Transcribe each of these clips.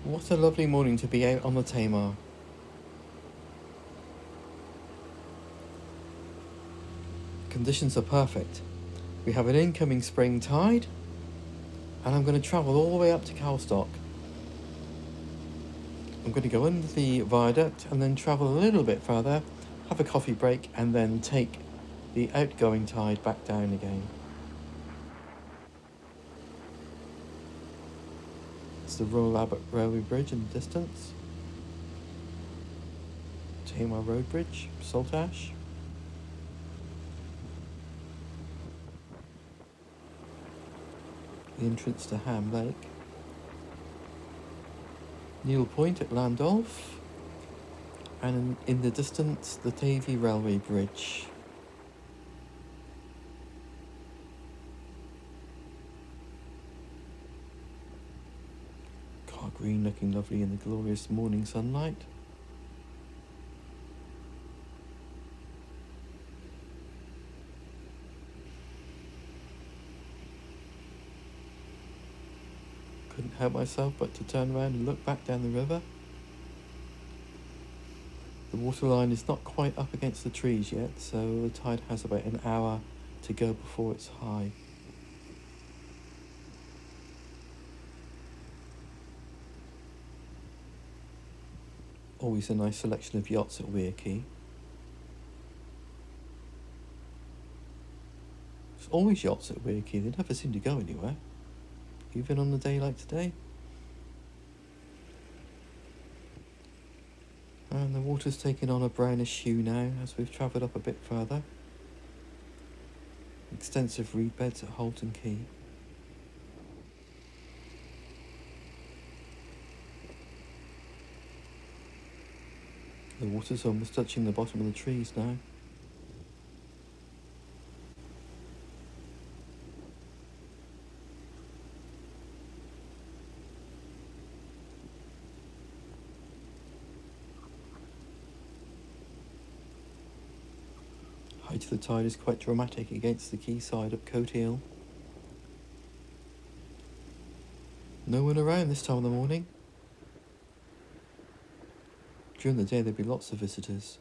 What a lovely morning to be out on the Tamar. Conditions are perfect. We have an incoming spring tide, and I'm going to travel all the way up to Calstock. I'm going to go under the viaduct and then travel a little bit further, have a coffee break, and then take the outgoing tide back down again. It's the Royal Albert Railway Bridge in the distance. Tamar Road Bridge, Saltash. The entrance to Ham Lake. Neil Point at Landolph. And in the distance, the Tavy Railway Bridge. Green looking lovely in the glorious morning sunlight. Couldn't help myself but to turn around and look back down the river. The waterline is not quite up against the trees yet, so the tide has about an hour to go before it's high. Always a nice selection of yachts at Weir Quay. There's always yachts at Weir Quay, they never seem to go anywhere, even on a day like today. And the water's taking on a brownish hue now as we've travelled up a bit further. Extensive reed beds at Halton Quay. The water's almost touching the bottom of the trees now. Height of the tide is quite dramatic against the quayside of Coat Hill. No one around this time of the morning. During the day there'd be lots of visitors.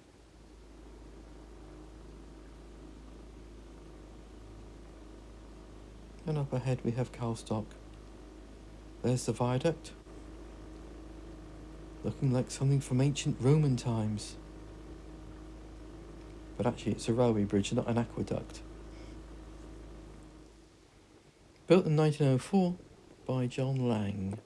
And up ahead we have Calstock. There's the viaduct. Looking like something from ancient Roman times. But actually it's a railway bridge, not an aqueduct. Built in 1904 by John Lang.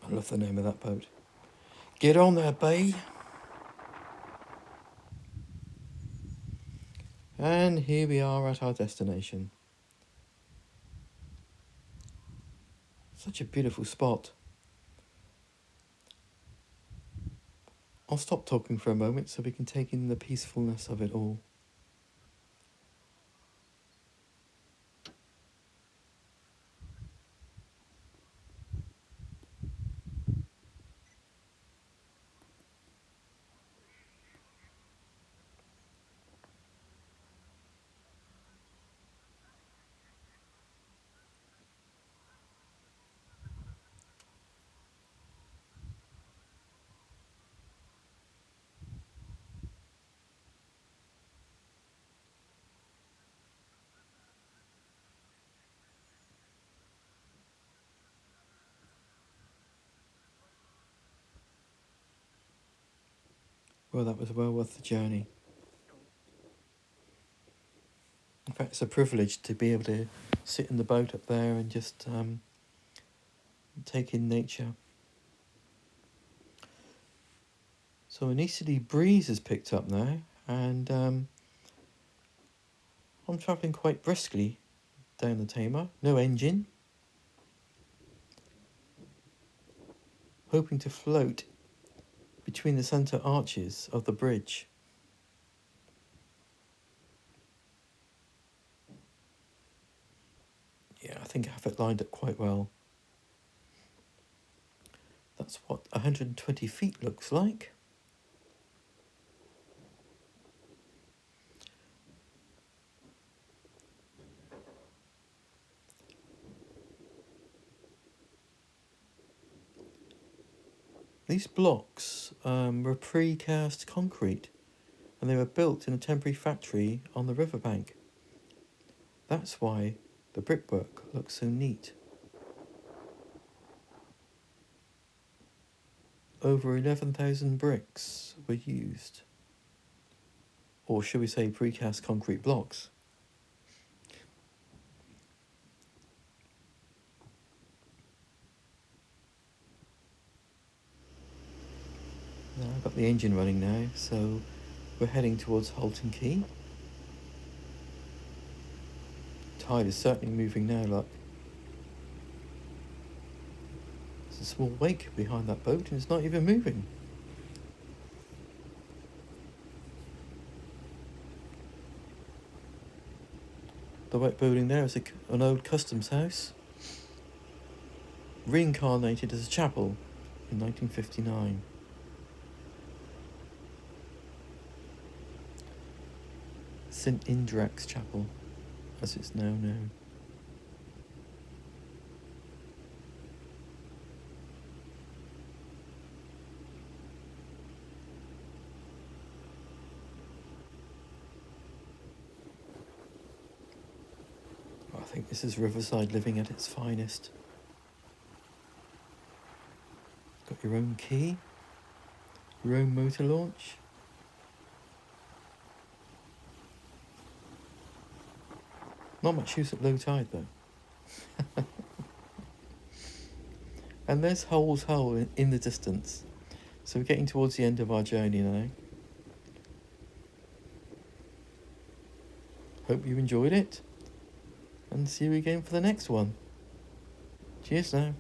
I love the name of that boat. Get on there, Bay. And here we are at our destination. Such a beautiful spot. I'll stop talking for a moment so we can take in the peacefulness of it all. Well, that was well worth the journey. In fact, it's a privilege to be able to sit in the boat up there and just take in nature. So an easterly breeze has picked up now, and I'm travelling quite briskly down the Tamar. No engine. Hoping to float between the centre arches of the bridge. Yeah, I think I have it lined up quite well. That's what 120 feet looks like. These blocks were precast concrete, and they were built in a temporary factory on the riverbank. That's why the brickwork looks so neat. Over 11,000 bricks were used. Or should we say precast concrete blocks? Now I've got the engine running now, so we're heading towards Halton Quay. Tide is certainly moving now, look. There's a small wake behind that boat and it's not even moving. The white building there is an old customs house, reincarnated as a chapel in 1959. St Indrek's Chapel, as it's now known. I think this is riverside living at its finest. Got your own quay, your own motor launch. Not much use at low tide though. And there's Hole's Hole in the distance. So we're getting towards the end of our journey now. Hope you enjoyed it, and see you again for the next one. Cheers now.